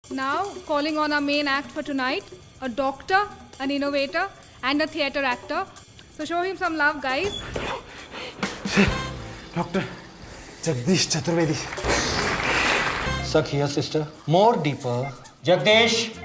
Now, calling on our main act for tonight, a doctor, an innovator, and a theatre actor. So show him some love, guys. Dr. Jagdish Chaturvedi. Suck here, sister. More deeper. Jagdish,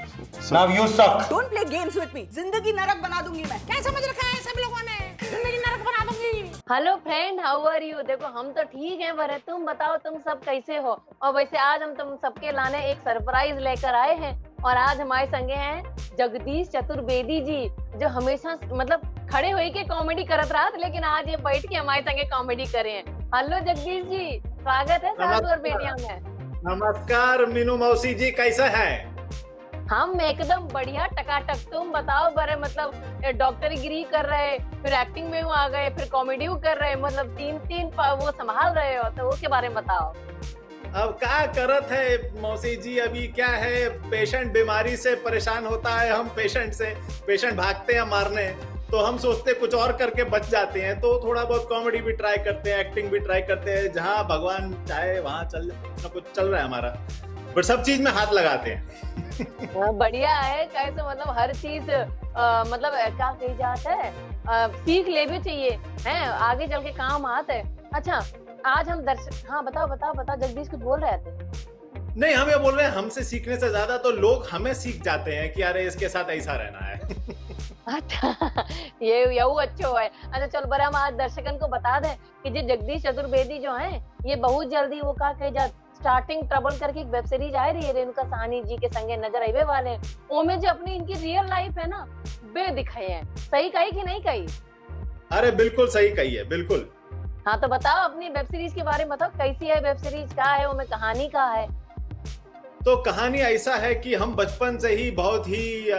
now you suck. Don't play games with me. जिंदगी नरक बना दूंगी मैं. क्या समझ रखा है सब लोगों ने? जिंदगी नरक बना दूंगी. Hello friend, how are you? देखो हम तो ठीक हैं भरत, तुम बताओ तुम सब कैसे हो? और वैसे आज हम तुम सबके लाने एक सरप्राइज लेकर आए हैं और आज हमारे संगे हैं जगदीश चतुर्वेदी जी, जो हमेशा मतलब खड़े हुए के कॉमेडी करत रहा था, लेकिन आज ये बैठ के हमारे संगे कॉमेडी करे हैं। हेलो जगदीश जी, स्वागत है सास और बेटियां में। नमस्कार मीनू मौसी जी, कैसा है? हम एकदम बढ़िया टकाटक। तुम बताओ बड़े, मतलब डॉक्टरगिरी कर रहे, फिर एक्टिंग में आ गए, फिर कॉमेडी कर रहे, मतलब तीन वो संभाल रहे हो, तो वो के बारे में बताओ। अब क्या करत है मौसी जी, अभी क्या है, पेशेंट बीमारी से परेशान होता है, हम पेशेंट भागते हैं मारने, तो हम सोचते कुछ और करके बच जाते हैं, तो थोड़ा बहुत कॉमेडी भी ट्राई करते हैं, एक्टिंग भी ट्राई करते हैं, जहाँ भगवान चाहे वहाँ कुछ चल रहा है हमारा, पर सब चीज में हाथ लगाते हैं। बढ़िया है, कैसे मतलब हर चीज मतलब क्या कही जाता है, सीख ले भी चाहिए, हैं आगे चल के काम आते है। अच्छा, आज हम दर्शक, हाँ बताओ जगदीश कुछ बोल रहे थे? नहीं, हम ये बोल रहे हैं, हमसे सीखने से ज्यादा तो लोग हमें सीख जाते हैं कि अरे इसके साथ ऐसा रहना है। अच्छा, ये अच्छो है। अच्छा चल बरा, हम आज दर्शकन को बता दें कि जो जगदीश चतुर्वेदी जो है, ये बहुत जल्दी वो क्या कही जाता, स्टार्टिंग ट्रबल करके एक वेब सीरीज आ रही है, रेणुका साहनी जी के संगे नजर आवे वाले, ओमे जो अपनी इनकी रियल लाइफ है ना, बे दिखाई है। सही कही कि नहीं कही? अरे बिल्कुल सही कही है, बिल्कुल। हाँ तो बताओ अपनी वेब सीरीज के बारे में, बताओ कैसी है वेब सीरीज, क्या है वो, कहानी का है? तो कहानी ऐसा है कि हम बचपन से ही बहुत ही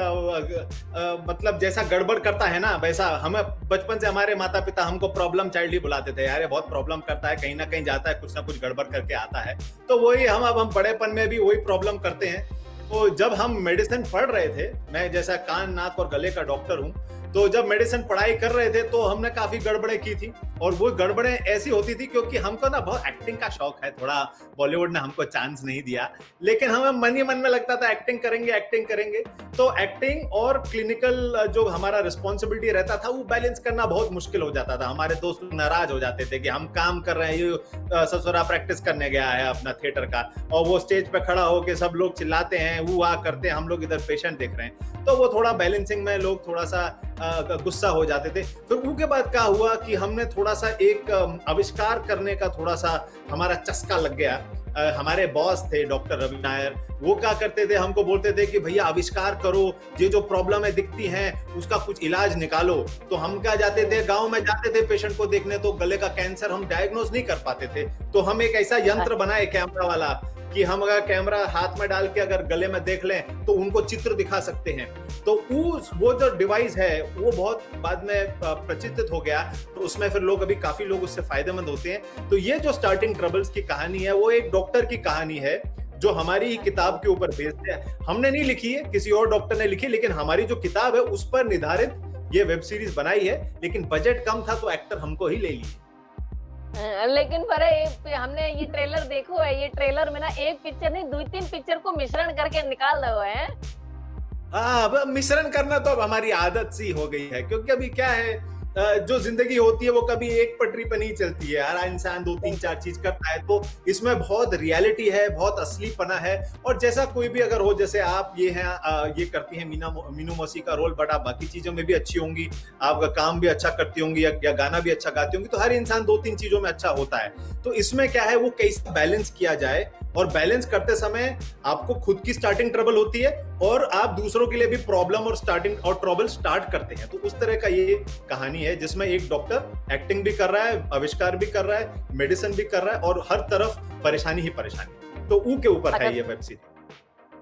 मतलब जैसा गड़बड़ करता है ना, वैसा हमें बचपन से हमारे माता पिता हमको प्रॉब्लम चाइल्ड ही बुलाते थे, यार ये बहुत प्रॉब्लम करता है, कहीं ना कहीं जाता है, कुछ ना कुछ गड़बड़ करके आता है। तो वही हम बड़ेपन में भी वही प्रॉब्लम करते हैं। तो जब हम मेडिसिन पढ़ रहे थे, मैं जैसा कान नाक और गले का डॉक्टर हूँ, तो जब मेडिसिन पढ़ाई कर रहे थे तो हमने काफी गड़बड़ें की थी, और वो गड़बड़ें ऐसी होती थी क्योंकि हमको ना बहुत एक्टिंग का शौक है, थोड़ा बॉलीवुड ने हमको चांस नहीं दिया, लेकिन हमें मन ही मन में लगता था एक्टिंग करेंगे। तो एक्टिंग और क्लिनिकल जो हमारा रिस्पॉन्सिबिलिटी रहता था, वो बैलेंस करना बहुत मुश्किल हो जाता था। हमारे दोस्त लोग नाराज हो जाते थे कि हम काम कर रहे हैं, ये ससुरा प्रैक्टिस करने गया है अपना थिएटर का, और वो स्टेज पे खड़ा होके सब लोग चिल्लाते हैं, वो आ करते हैं, हम लोग इधर पेशेंट देख रहे हैं, तो वो थोड़ा बैलेंसिंग में लोग थोड़ा सा गुस्सा हो जाते थे। फिर उसके बाद क्या हुआ कि हमने थोड़ा सा एक आविष्कार करने का थोड़ा सा हमारा चस्का लग गया। हमारे बॉस थे डॉक्टर रवि नायर, वो क्या करते थे, हमको बोलते थे कि भैया आविष्कार करो, ये जो प्रॉब्लम दिखती हैं उसका कुछ इलाज निकालो। तो हम क्या जाते थे, गांव में जाते थे पेशेंट को देखने, तो गले का कैंसर हम डायग्नोज नहीं कर पाते थे, तो हम एक ऐसा यंत्र बनाए कैमरा वाला कि हम अगर कैमरा हाथ में डाल के अगर गले में देख लें तो उनको चित्र दिखा सकते हैं। तो वो जो डिवाइस है वो बहुत बाद में प्रचलित हो गया, तो उसमें फिर लोग अभी काफी लोग उससे फायदेमंद होते हैं। तो ये जो स्टार्टिंग ट्रबल्स की कहानी है, वो एक डॉक्टर की कहानी है जो हमारी ही किताब के ऊपर बेस्ड है। हमने नहीं लिखी है, किसी और डॉक्टर ने लिखी, लेकिन हमारी जो किताब है उस पर निर्धारित ये वेब सीरीज बनाई है, लेकिन बजट कम था तो एक्टर हमको ही ले लिए। लेकिन पर हमने ये ट्रेलर देखो है, ये ट्रेलर में ना एक पिक्चर नहीं 2-3 पिक्चर को मिश्रण करके निकाल रहे हैं। हाँ, अब मिश्रण करना तो अब हमारी आदत सी हो गई है, क्योंकि अभी क्या है, जो जिंदगी होती है वो कभी एक पटरी पर नहीं चलती है, हर इंसान 2-3-4 चीज करता है, तो इसमें बहुत रियलिटी है, बहुत असलीपना है। और जैसा कोई भी अगर हो, जैसे आप ये हैं, ये करती हैं मीनू मौसी का रोल, बट आप बाकी चीजों में भी अच्छी होंगी, आपका काम भी अच्छा करती होंगी, या गाना भी अच्छा गाती होंगी, तो हर इंसान 2-3 चीजों में अच्छा होता है। तो इसमें क्या है, वो कैसे बैलेंस किया जाए, और बैलेंस करते समय आपको खुद की स्टार्टिंग ट्रबल होती है और आप दूसरों के लिए भी प्रॉब्लम और स्टार्टिंग और ट्रबल स्टार्ट करते हैं। तो उस तरह का ये कहानी है जिसमें एक डॉक्टर एक्टिंग भी कर रहा है, आविष्कार भी कर रहा है, मेडिसिन भी कर रहा है, और हर तरफ परेशानी ही परेशानी। तो ऊ के ऊपर है ये वेब सीरीज।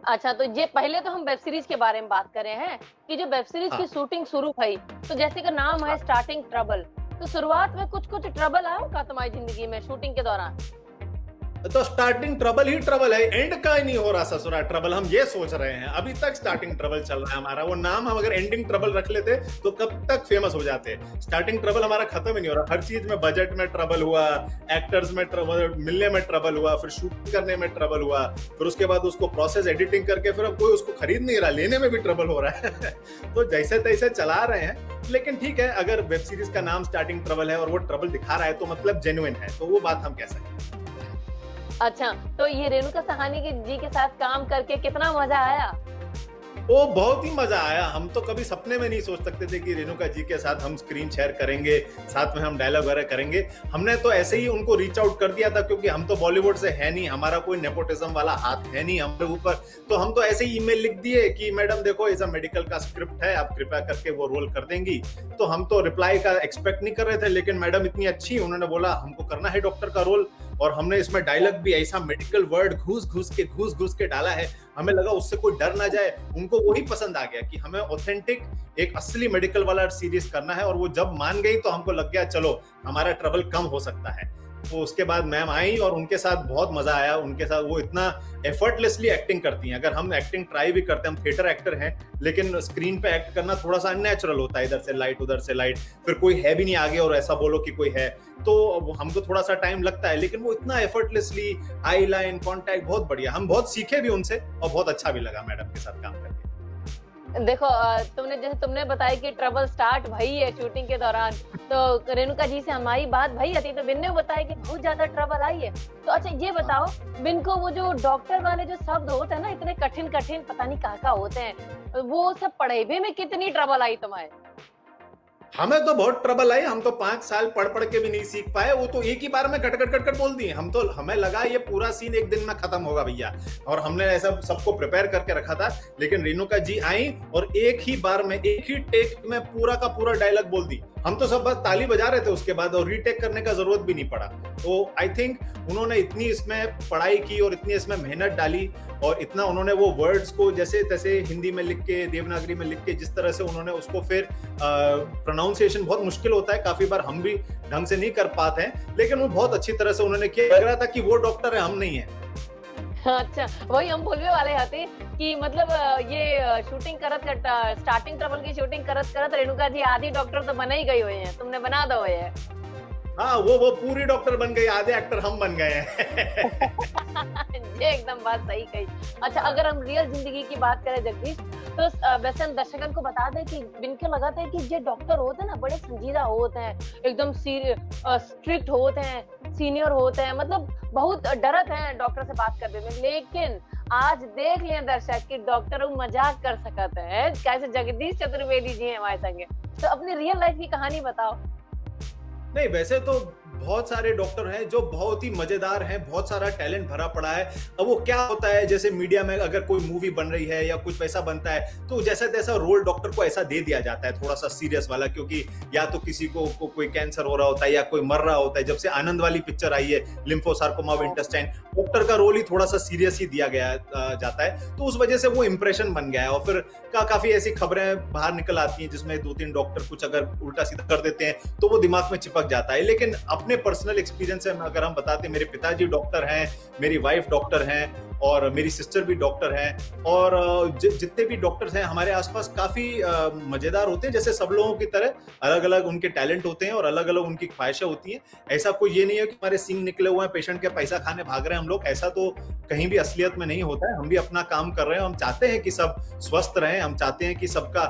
अच्छा, तो ये पहले तो हम वेब सीरीज के बारे में बात कर रहे हैं कि जो वेब सीरीज की शूटिंग शुरू हुई, तो जैसे का नाम है स्टार्टिंग ट्रबल, तो शुरुआत में कुछ ट्रबल आया का तुम्हारी जिंदगी में शूटिंग के दौरान? तो स्टार्टिंग ट्रबल ही ट्रबल है, एंड का ही नहीं हो रहा ससुरा ट्रबल। हम ये सोच रहे हैं, अभी तक स्टार्टिंग ट्रबल चल रहा है हमारा। वो नाम हम अगर एंडिंग ट्रबल रख लेते तो कब तक फेमस हो जाते। स्टार्टिंग ट्रबल हमारा खत्म ही नहीं हो रहा। हर चीज में, बजट में ट्रबल हुआ, एक्टर्स में ट्रबल, मिलने में ट्रबल हुआ, फिर शूटिंग करने में ट्रबल हुआ, फिर उसके बाद उसको प्रोसेस एडिटिंग करके फिर अब कोई उसको खरीद नहीं रहा, लेने में भी ट्रबल हो रहा है। तो जैसे तैसे चला रहे हैं। लेकिन ठीक है, अगर वेब सीरीज का नाम स्टार्टिंग ट्रबल है और वो ट्रबल दिखा रहा है तो मतलब जेन्युइन है, तो वो बात हम कह सकते हैं। अच्छा, तो ये रेणुका सहानी जी के साथ काम करके कितना मजा आया? वो बहुत ही मजा आया। हम तो कभी सपने में नहीं सोच सकते थे कि रेणुका जी के साथ हम स्क्रीन शेयर करेंगे, साथ में हम डायलॉग वगैरह करेंगे। हमने तो ऐसे ही उनको रीच आउट कर दिया था, क्योंकि हम तो बॉलीवुड से है नहीं, हमारा कोई नेपोटिज्म वाला हाथ है नहीं हम लोग ऊपर। तो हम तो ऐसे ही ईमेल लिख दिए कि मैडम देखो, ऐसा मेडिकल का स्क्रिप्ट है, आप कृपया करके वो रोल कर देंगी। तो हम तो रिप्लाई का एक्सपेक्ट नहीं कर रहे थे, लेकिन मैडम इतनी अच्छी, उन्होंने बोला हमको करना है डॉक्टर का रोल। और हमने इसमें डायलॉग भी ऐसा मेडिकल वर्ड घुस घुस के डाला है, हमें लगा उससे कोई डर ना जाए। उनको वही पसंद आ गया कि हमें ऑथेंटिक एक असली मेडिकल वाला सीरीज करना है। और वो जब मान गई तो हमको लग गया चलो हमारा ट्रबल कम हो सकता है। तो उसके बाद मैम आई और उनके साथ बहुत मजा आया। उनके साथ वो इतना एफर्टलेसली एक्टिंग करती हैं। अगर हम एक्टिंग ट्राई भी करते हैं, हम थिएटर एक्टर हैं, लेकिन स्क्रीन पे एक्ट करना थोड़ा सा अननेचुरल होता है। इधर से लाइट उधर से लाइट, फिर कोई है भी नहीं आगे और ऐसा बोलो कि कोई है, तो हमको थोड़ा सा टाइम लगता है। लेकिन वो इतना एफर्टलेसली, आई लाइन, कॉन्टैक्ट बहुत बढ़िया। हम बहुत सीखे भी उनसे और बहुत अच्छा भी लगा मैडम के साथ काम करके। देखो, तुमने बताया कि ट्रबल स्टार्ट भई है शूटिंग के दौरान, तो रेणुका जी से हमारी बात भई थी, तो बिन ने बताया कि बहुत ज्यादा ट्रबल आई है। तो अच्छा ये बताओ, बिन को वो जो डॉक्टर वाले जो शब्द होते हैं ना, इतने कठिन कठिन पता नहीं कहाँ होते हैं, वो सब पढ़ेबे में कितनी ट्रबल आई तुम्हारे? हमें तो बहुत ट्रबल आई। हम तो 5 साल पढ़ के भी नहीं सीख पाए। वो तो एक ही बार में कट बोल दिए। हम तो, हमें लगा ये पूरा सीन एक दिन में खत्म होगा भैया, और हमने ऐसा सबको प्रिपेयर करके रखा था। लेकिन रेणुका जी आई और एक ही बार में, एक ही टेक में पूरा का पूरा डायलॉग बोल दी। हम तो सब बस ताली बजा रहे थे उसके बाद, और रीटेक करने का जरूरत भी नहीं पड़ा। तो आई थिंक उन्होंने इतनी इसमें पढ़ाई की और इतनी इसमें मेहनत डाली, और इतना उन्होंने वो वर्ड्स को जैसे तैसे हिंदी में लिख के, देवनागरी में लिख के, जिस तरह से उन्होंने उसको फिर प्रोनाउंसिएशन बहुत मुश्किल होता है, काफी बार हम भी ढंग से नहीं कर पाते हैं, लेकिन वो बहुत अच्छी तरह से उन्होंने किया। लग रहा था कि वो डॉक्टर है, हम नहीं है। अच्छा, वही हम बोलने वाले थे कि मतलब ये शूटिंग करत स्टार्टिंग ट्रबल की शूटिंग करत रेणुका जी आधी डॉक्टर तो बना ही गई हुई हैं, तुमने बना दो है। हाँ, वो पूरी डॉक्टर बन गई, आधे एक्टर हम बन गए हैं। ये एकदम बात सही कही। अच्छा, अगर हम रियल जिंदगी की बात करें जगदीश, तो वैसे हम दर्शकों को बता दें कि बिनके लगाता है कि जो डॉक्टर होते हैं ना, बड़े संजीदा होते हैं, एकदम स्ट्रिक्ट होते हैं, सीनियर होते हैं, मतलब बहुत डरत हैं डॉक्टर से बात करने में। लेकिन आज देख लिया दर्शक कि डॉक्टर मजाक कर सकते हैं, कैसे जगदीश चतुर्वेदी जी हैं हमारे संगे। तो अपनी रियल लाइफ की कहानी बताओ। नहीं, वैसे तो बहुत सारे डॉक्टर हैं जो बहुत ही मजेदार हैं, बहुत सारा टैलेंट भरा पड़ा है। अब वो क्या होता है, जैसे मीडिया में अगर कोई मूवी बन रही है या कुछ वैसा बनता है, तो जैसा तैसा रोल डॉक्टर को ऐसा दे दिया जाता है, थोड़ा सा सीरियस वाला, क्योंकि या तो किसी को कोई कैंसर हो रहा होता है या कोई मर रहा होता है। जब से आनंद वाली पिक्चर आई है, लिम्फोसार्कोमा ऑफ इंटेस्टाइन, डॉक्टर का रोल ही थोड़ा सा सीरियस ही दिया गया जाता है, तो उस वजह से वो इंप्रेशन बन गया है। और फिर काफी ऐसी खबरें बाहर निकल आती हैं जिसमें 2-3 डॉक्टर कुछ अगर उल्टा सीधा कर देते हैं तो वो दिमाग में चिपक जाता है। लेकिन अपने पर्सनल एक्सपीरियंस से अगर हम बताते, मेरे पिताजी डॉक्टर हैं, मेरी वाइफ डॉक्टर हैं, और मेरी सिस्टर भी डॉक्टर हैं, और जितने भी डॉक्टर्स हैं हमारे आसपास काफी मजेदार होते हैं। जैसे सब लोगों की तरह अलग अलग उनके टैलेंट होते हैं और अलग अलग उनकी ख्वाहिशें होती हैं। ऐसा कोई ये नहीं है कि हमारे सींग निकले हुए हैं, पेशेंट के पैसा खाने भाग रहे हैं हम लोग, ऐसा तो कहीं भी असलियत में नहीं होता है। हम भी अपना काम कर रहे हैं, हम चाहते हैं कि सब स्वस्थ रहें, हम चाहते हैं कि सबका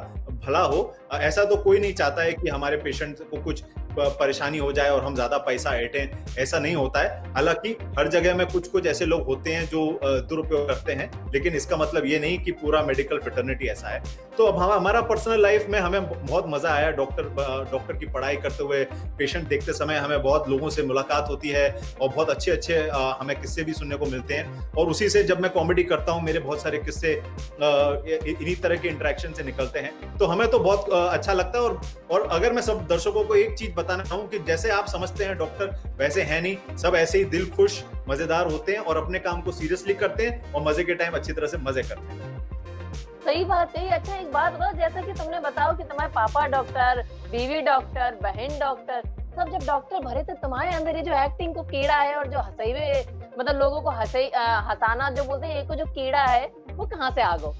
भला हो। ऐसा तो कोई नहीं चाहता है कि हमारे पेशेंट को कुछ परेशानी हो जाए और हम ज्यादा पैसा ऐंठें, ऐसा नहीं होता है। हालांकि हर जगह में कुछ ऐसे लोग होते हैं जो दुरुपयोग करते हैं, लेकिन इसका मतलब ये नहीं कि पूरा मेडिकल फ्रेटर्निटी ऐसा है। तो अब हमारा पर्सनल लाइफ में हमें बहुत मजा आया डॉक्टर की पढ़ाई करते हुए, पेशेंट देखते समय हमें बहुत लोगों से मुलाकात होती है और बहुत अच्छे हमें किस्से भी सुनने को मिलते हैं। और उसी से जब मैं कॉमेडी करता हूँ, मेरे बहुत सारे किस्से इन्हीं तरह के इंटरेक्शन से निकलते हैं, तो हमें तो बहुत अच्छा लगता है। और अगर मैं सब दर्शकों को एक चीज बताना चाहूँ कि जैसे आप समझते हैं डॉक्टर वैसे है नहीं, सब ऐसे ही दिल खुश मजेदार होते हैं और अपने काम को सीरियसली करते हैं और मजे के टाइम अच्छी तरह से मजे करते हैं। सही बात है। अच्छा, एक बात बताओ, जैसा कि तुमने बताओ कि तुम्हारे पापा डॉक्टर, बीवी डॉक्टर, बहन डॉक्टर, सब जब डॉक्टर भरे थे, तुम्हारे अंदर ये जो एक्टिंग को कीड़ा है और जो सही में मतलब लोगों को हंसाना जो बोलते हैं, एक जो कीड़ा है वो कहाँ से आ गो?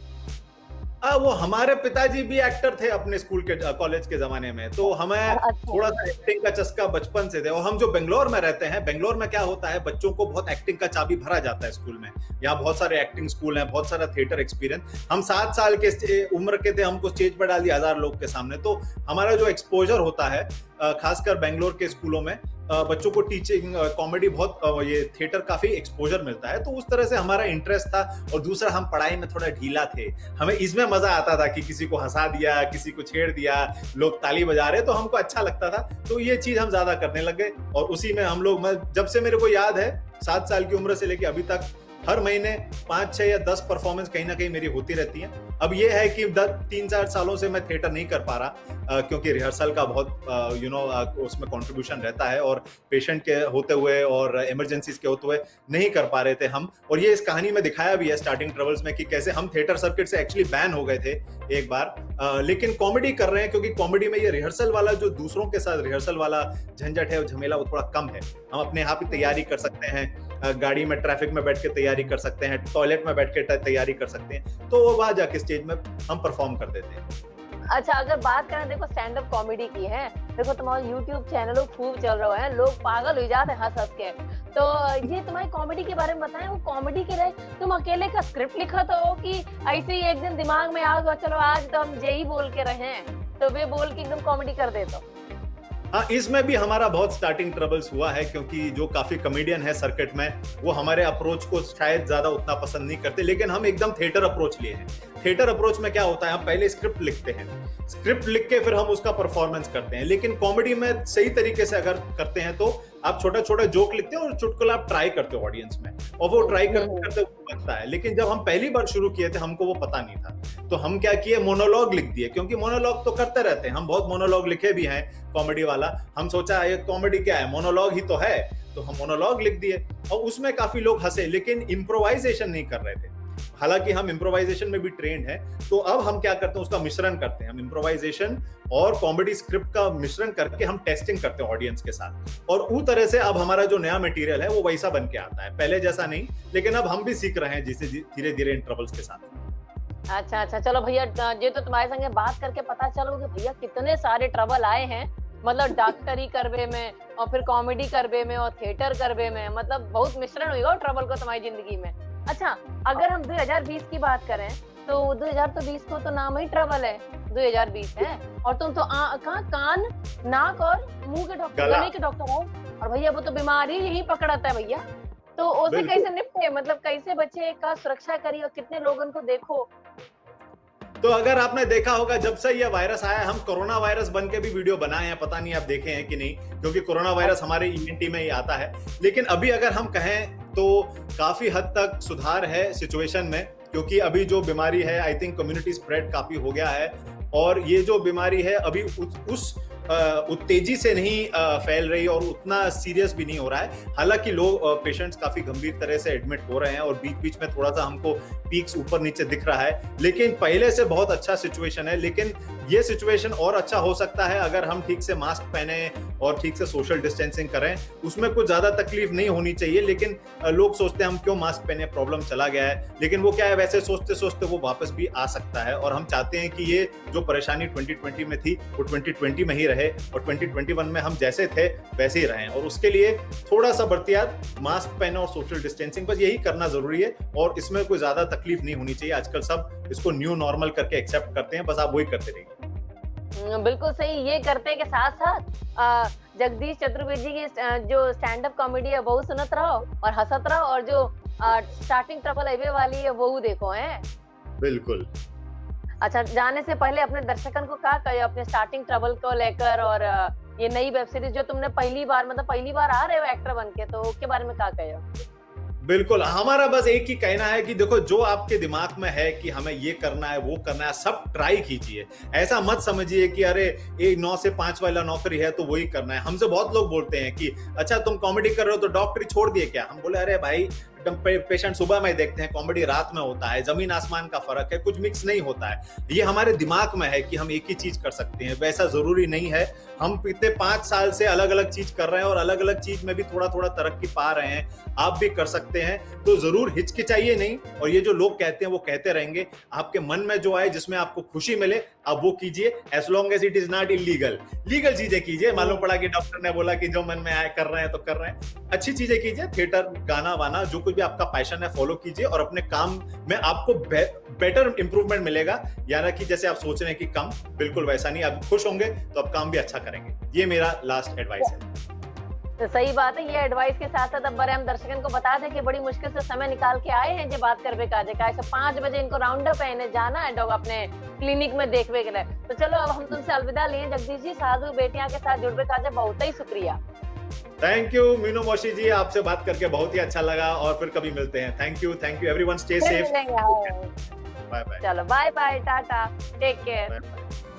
वो हमारे पिताजी भी एक्टर थे अपने स्कूल के कॉलेज के जमाने में, तो हमें अच्छा। थोड़ा सा एक्टिंग का चस्का बचपन से थे। और हम जो बेंगलोर में रहते हैं, बेंगलोर में क्या होता है, बच्चों को बहुत एक्टिंग का चाबी भरा जाता है स्कूल में। यहाँ बहुत सारे एक्टिंग स्कूल हैं, बहुत सारा थिएटर एक्सपीरियंस। हम 7 साल के उम्र के थे, हमको स्टेज पर डाल दिया 1000 लोग के सामने। तो हमारा जो एक्सपोजर होता है खासकर बेंगलोर के स्कूलों में, बच्चों को टीचिंग कॉमेडी बहुत ये थिएटर काफी एक्सपोजर मिलता है, तो उस तरह से हमारा इंटरेस्ट था। और दूसरा, हम पढ़ाई में थोड़ा ढीला थे, हमें इसमें मजा आता था कि किसी को हंसा दिया, किसी को छेड़ दिया, लोग ताली बजा रहे तो हमको अच्छा लगता था। तो ये चीज हम ज्यादा करने लग गए और उसी में हम लोग, जब से मेरे को याद है 7 साल की उम्र से लेके अभी तक हर महीने 5, 6 या 10 परफॉर्मेंस कहीं ना कहीं मेरी होती रहती है। अब ये है कि 3-4 सालों से मैं थिएटर नहीं कर पा रहा क्योंकि रिहर्सल का बहुत उसमें कंट्रीब्यूशन रहता है और पेशेंट के होते हुए और इमरजेंसीज के होते हुए नहीं कर पा रहे थे हम। और ये इस कहानी में दिखाया भी है स्टार्टिंग ट्रबल्स में कि कैसे हम थिएटर सर्किट से एक्चुअली बैन हो गए थे एक बार, लेकिन कॉमेडी कर रहे हैं क्योंकि कॉमेडी में ये रिहर्सल वाला जो दूसरों के साथ रिहर्सल वाला झंझट है, झमेला, वो थोड़ा कम है। हम अपने यहाँ पे तैयारी कर सकते हैं, गाड़ी में ट्रैफिक में बैठ के तैयारी कर सकते हैं, टॉयलेट में बैठ के तैयारी कर सकते हैं, तो वहां जाके स्टेज में हम परफॉर्म कर देते हैं। अच्छा, अगर बात करें देखो स्टैंड अप कॉमेडी की है, देखो तुम्हारा यूट्यूब चैनल खूब चल रहा है, लोग पागल हो जाते हैं हंस हंस के। तो ये तुम्हारी कॉमेडी के बारे में बताएं, वो कॉमेडी के लिए तुम अकेले का स्क्रिप्ट लिखा तो कि ऐसे ही एक दिन दिमाग में आ गया चलो आज तो हम यही बोल के रहे तो वे बोल के एकदम कॉमेडी कर देते हो? हाँ, इसमें भी हमारा बहुत स्टार्टिंग ट्रबल्स हुआ है क्योंकि जो काफी कॉमेडियन है सर्किट में, वो हमारे अप्रोच को शायद ज्यादा उतना पसंद नहीं करते, लेकिन हम एकदम थिएटर अप्रोच लिए हैं। थिएटर अप्रोच में क्या होता है, हम पहले स्क्रिप्ट लिखते हैं, स्क्रिप्ट लिख के फिर हम उसका परफॉर्मेंस करते हैं। लेकिन कॉमेडी में सही तरीके से अगर करते हैं तो आप छोटा छोटा जोक लिखते हो और चुटकुला आप ट्राई करते हो ऑडियंस में, और वो ट्राई करते करते बनता है। लेकिन जब हम पहली बार शुरू किए थे, हमको वो पता नहीं था, तो हम क्या किए, मोनोलॉग लिख दिए, क्योंकि मोनोलॉग तो करते रहते हैं, हम बहुत मोनोलॉग लिखे भी हैं कॉमेडी वाला। हम सोचा ये कॉमेडी क्या है, मोनोलॉग ही तो है, तो हम मोनोलॉग लिख दिए और उसमें काफी लोग हंसे, लेकिन इम्प्रोवाइजेशन नहीं कर रहे थे। हालांकि हम इम्प्रोवाइजेशन में भी ट्रेंड है, तो अब हम क्या करते हैं, उसका मिश्रण करते हैं। हम इम्प्रोवाइजेशन और कॉमेडी स्क्रिप्ट का मिश्रण करके हम टेस्टिंग करते हैं ऑडियंस के साथ, और उस तरह से अब हमारा जो नया मटेरियल है वो वैसा बन के आता है, पहले जैसा नहीं। लेकिन अब हम भी सीख रहे हैं जिसे धीरे धीरे इन ट्रबल्स के साथ। अच्छा, चलो भैया, ये तो तुम्हारे संगे बात करके पता चलो कि भैया कितने सारे ट्रबल आए हैं, मतलब डॉक्टरी करबे में और फिर कॉमेडी करबे में और थिएटर करबे में, मतलब बहुत मिश्रण हुई ट्रबल को तुम्हारी जिंदगी में। अच्छा, अगर हम 2020 की बात करें तो 2020 को तो नाम ही ट्रबल है, 2020 है, और तुम तो कान, नाक और मुंह के डॉक्टर, गले के डॉक्टर हो, और भैया वो तो बीमारी यही पकड़ता है भैया। तो उसे कैसे निपटे, मतलब कैसे बच्चे का सुरक्षा करिए और कितने लोगों को देखो? तो अगर आपने देखा होगा, जब से ये वायरस आया, हम कोरोना वायरस बन के भी वीडियो बनाए हैं, पता नहीं आप देखे हैं कि नहीं, क्योंकि कोरोना वायरस हमारे ईएनटी में ही आता है। लेकिन अभी अगर हम कहें तो काफी हद तक सुधार है सिचुएशन में, क्योंकि अभी जो बीमारी है, आई थिंक कम्युनिटी स्प्रेड काफी हो गया है, और ये जो बीमारी है अभी उस तेजी से नहीं फैल रही और उतना सीरियस भी नहीं हो रहा है। हालांकि लोग पेशेंट्स काफी गंभीर तरह से एडमिट हो रहे हैं और बीच बीच में थोड़ा सा हमको पीक्स ऊपर नीचे दिख रहा है, लेकिन पहले से बहुत अच्छा सिचुएशन है। लेकिन ये सिचुएशन और अच्छा हो सकता है अगर हम ठीक से मास्क पहने और ठीक से सोशल डिस्टेंसिंग करें। उसमें कुछ ज्यादा तकलीफ नहीं होनी चाहिए, लेकिन लोग सोचते हैं हम क्यों मास्क पहने, प्रॉब्लम चला गया है, लेकिन वो क्या है, वैसे सोचते सोचते वो वापस भी आ सकता है। और हम चाहते हैं कि ये जो परेशानी 2020 में थी वो 2020 में ही रहे और 2021 में हम जैसे थे वैसे ही रहें, और उसके लिए थोड़ा सा बर्तियात, मास्क पहने और सोशल डिस्टेंसिंग, बस यही करना जरूरी है। और इसमें कोई ज्यादा तकलीफ नहीं होनी चाहिए। आजकल सब इसको न्यू नॉर्मल करके एक्सेप्ट करते हैं, बस आप वही करते रहिए। बिल्कुल सही। ये करते के साथ साथ जगदीश चतुर्वेदी की जो स्टैंड अप कॉमेडी है वो सुनत रहो और हंसत रहो, और जो स्टार्टिंग ट्रबल हाईवे वाली है वो देखो है। बिल्कुल। अच्छा, जाने से पहले अपने दर्शकों को क्या कहो अपने स्टार्टिंग ट्रबल को लेकर, और ये नई वेब सीरीज जो तुमने पहली बार आ रहे हो एक्टर बन के, तो उसके बारे में क्या कहो? बिल्कुल, हमारा बस एक ही कहना है कि देखो, जो आपके दिमाग में है कि हमें ये करना है वो करना है, सब ट्राई कीजिए। ऐसा मत समझिए कि अरे ये 9 से 5 वाला नौकरी है तो वही करना है। हमसे बहुत लोग बोलते हैं कि अच्छा तुम कॉमेडी कर रहे हो तो डॉक्टरी छोड़ दिए क्या? हम बोले अरे भाई, पेशेंट सुबह में देखते हैं, कॉमेडी रात में होता है, जमीन आसमान का फर्क है, कुछ मिक्स नहीं होता है। ये हमारे दिमाग में है कि हम एक ही चीज कर सकते हैं, वैसा जरूरी नहीं है। हम पिछले 5 साल से अलग अलग चीज कर रहे हैं और अलग अलग चीज में भी थोड़ा थोड़ा तरक्की पा रहे हैं, आप भी कर सकते हैं। तो जरूर हिचकिचाइए नहीं, और ये जो लोग कहते हैं वो कहते रहेंगे। आपके मन में जो आए, जिसमें आपको खुशी मिले, आप वो कीजिए, as long as it is not illegal. Legal चीजें कीजिए, मालूम पड़ा कि डॉक्टर ने बोला कि जो मन में आए कर रहे हैं तो कर रहे हैं, अच्छी चीजें कीजिए, थिएटर, गाना वाना, जो कुछ भी आपका पैशन है फॉलो कीजिए, और अपने काम में आपको बेटर इंप्रूवमेंट मिलेगा। यानी कि जैसे आप सोच रहे हैं कि कम, बिल्कुल वैसा नहीं, आप खुश होंगे तो आप काम भी अच्छा करेंगे। ये मेरा लास्ट एडवाइस है। तो सही बात है, ये एडवाइस के साथ साथ अब बड़े हम दर्शकों को बता दें कि बड़ी मुश्किल से समय निकाल के आए हैं जो बात करबे काजे का। ऐसे 5 बजे इनको राउंड अप है, इन्हें जाना है डॉग अपने क्लिनिक में देखने के लिए। तो चलो अब हम तुमसे अलविदा लिए जगदीश जी, साधु बेटियां के साथ जुड़बे काजे बहुत ही शुक्रिया। थैंक यू मीनू मौशी जी, आपसे बात करके बहुत ही अच्छा लगा, और फिर कभी मिलते हैं। थैंक यू एवरीवन, स्टे फिर सेफ, मिलेंगे, हाँ। Bye bye. चलो bye bye, tata, take care. Bye bye.